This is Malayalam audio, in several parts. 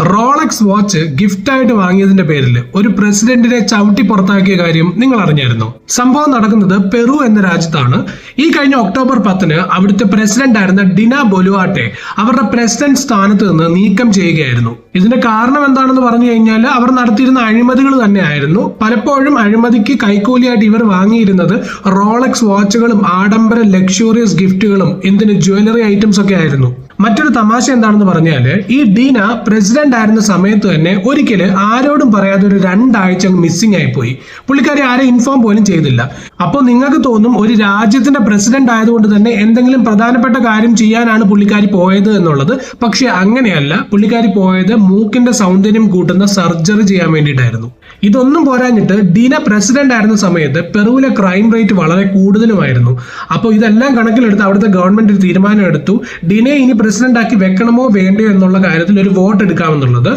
റോളക്സ് വാച്ച് ഗിഫ്റ്റായിട്ട് വാങ്ങിയതിന്റെ പേരിൽ ഒരു പ്രസിഡന്റിനെ ചവിട്ടി പുറത്താക്കിയ കാര്യം നിങ്ങൾ അറിഞ്ഞായിരുന്നോ? സംഭവം നടക്കുന്നത് പെറു എന്ന രാജ്യത്താണ്. ഈ കഴിഞ്ഞ ഒക്ടോബർ 10 അവിടുത്തെ പ്രസിഡന്റ് ആയിരുന്ന ഡിന ബൊലുവാട്ടെ അവരുടെ പ്രസിഡന്റ് സ്ഥാനത്ത് നിന്ന് നീക്കം ചെയ്യുകയായിരുന്നു. ഇതിന്റെ കാരണം എന്താണെന്ന് പറഞ്ഞു കഴിഞ്ഞാൽ അവർ നടത്തിയിരുന്ന അഴിമതികൾ തന്നെയായിരുന്നു. പലപ്പോഴും അഴിമതിക്ക് കൈക്കൂലിയായിട്ട് ഇവർ വാങ്ങിയിരുന്നത് റോളക്സ് വാച്ചുകളും ആഡംബര ലക്ഷൂറിയസ് ഗിഫ്റ്റുകളും എന്തിന് ജ്വല്ലറി ഐറ്റംസ് ഒക്കെ ആയിരുന്നു. മറ്റൊരു തമാശ എന്താണെന്ന് പറഞ്ഞാല് ഈ ഡീന പ്രസിഡന്റ് ആയിരുന്ന സമയത്ത് തന്നെ ഒരിക്കല് ആരോടും പറയാതെ ഒരു 2 ആഴ്ച മിസ്സിംഗ് ആയിപ്പോയി. പുള്ളിക്കാരി ആരെ ഇൻഫോം പോലും ചെയ്തില്ല. അപ്പോൾ നിങ്ങൾക്ക് തോന്നും ഒരു രാജ്യത്തിന്റെ പ്രസിഡന്റ് ആയതുകൊണ്ട് തന്നെ എന്തെങ്കിലും പ്രധാനപ്പെട്ട കാര്യം ചെയ്യാനാണ് പുള്ളിക്കാരി പോയത് എന്നുള്ളത്. പക്ഷെ അങ്ങനെയല്ല. പുള്ളിക്കാരി പോയത് മൂക്കിന്റെ സൗന്ദര്യം കൂട്ടുന്ന സർജറി ചെയ്യാൻ വേണ്ടിയിട്ടായിരുന്നു. ഇതൊന്നും പോരാഞ്ഞിട്ട് ഡീന പ്രസിഡന്റ് ആയിരുന്ന സമയത്ത് പെറുവിലെ ക്രൈം റേറ്റ് വളരെ കൂടുതലുമായിരുന്നു. അപ്പോൾ ഇതെല്ലാം കണക്കിലെടുത്ത് അവിടുത്തെ ഗവൺമെന്റ് ഒരു തീരുമാനം എടുത്തു. ഡീനയെ ഇനി പ്രസിഡന്റ് ആക്കി വെക്കണമോ വേണ്ടയോ എന്നുള്ള കാര്യത്തിൽ ഒരു വോട്ട് എടുക്കാമെന്നുള്ളത്.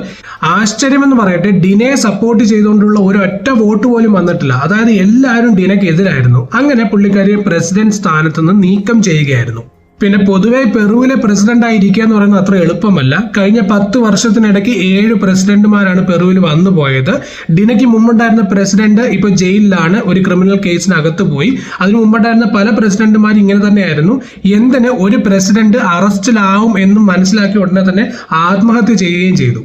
ആശ്ചര്യമെന്ന് പറയട്ടെ, ഡീനയെ സപ്പോർട്ട് ചെയ്തുകൊണ്ടുള്ള ഒരൊറ്റ വോട്ട് പോലും വന്നിട്ടില്ല. അതായത് എല്ലാവരും ഡീനയ്ക്ക് എതിരായിരുന്നു. അങ്ങനെ പുള്ളിക്കാരിയെ പ്രസിഡന്റ് സ്ഥാനത്ത് നിന്ന് നീക്കം ചെയ്യുകയായിരുന്നു. പിന്നെ പൊതുവെ പെറുവിലെ പ്രസിഡന്റ് ആയിരിക്കുക എന്ന് പറയുന്നത് അത്ര എളുപ്പമല്ല. കഴിഞ്ഞ 10 വർഷത്തിനിടയ്ക്ക് 7 പ്രസിഡന്റുമാരാണ് പെറുവിൽ വന്നു പോയത്. ഡിനയ്ക്ക് മുമ്പുണ്ടായിരുന്ന പ്രസിഡന്റ് ഇപ്പൊ ജയിലിലാണ്, ഒരു ക്രിമിനൽ കേസിനകത്ത് പോയി. അതിനു മുമ്പുണ്ടായിരുന്ന പല പ്രസിഡന്റുമാരും ഇങ്ങനെ തന്നെയായിരുന്നു. എന്തിന് ഒരു പ്രസിഡന്റ് അറസ്റ്റിലാവും എന്നും മനസ്സിലാക്കിയ ഉടനെ തന്നെ ആത്മഹത്യ ചെയ്യുകയും ചെയ്തു.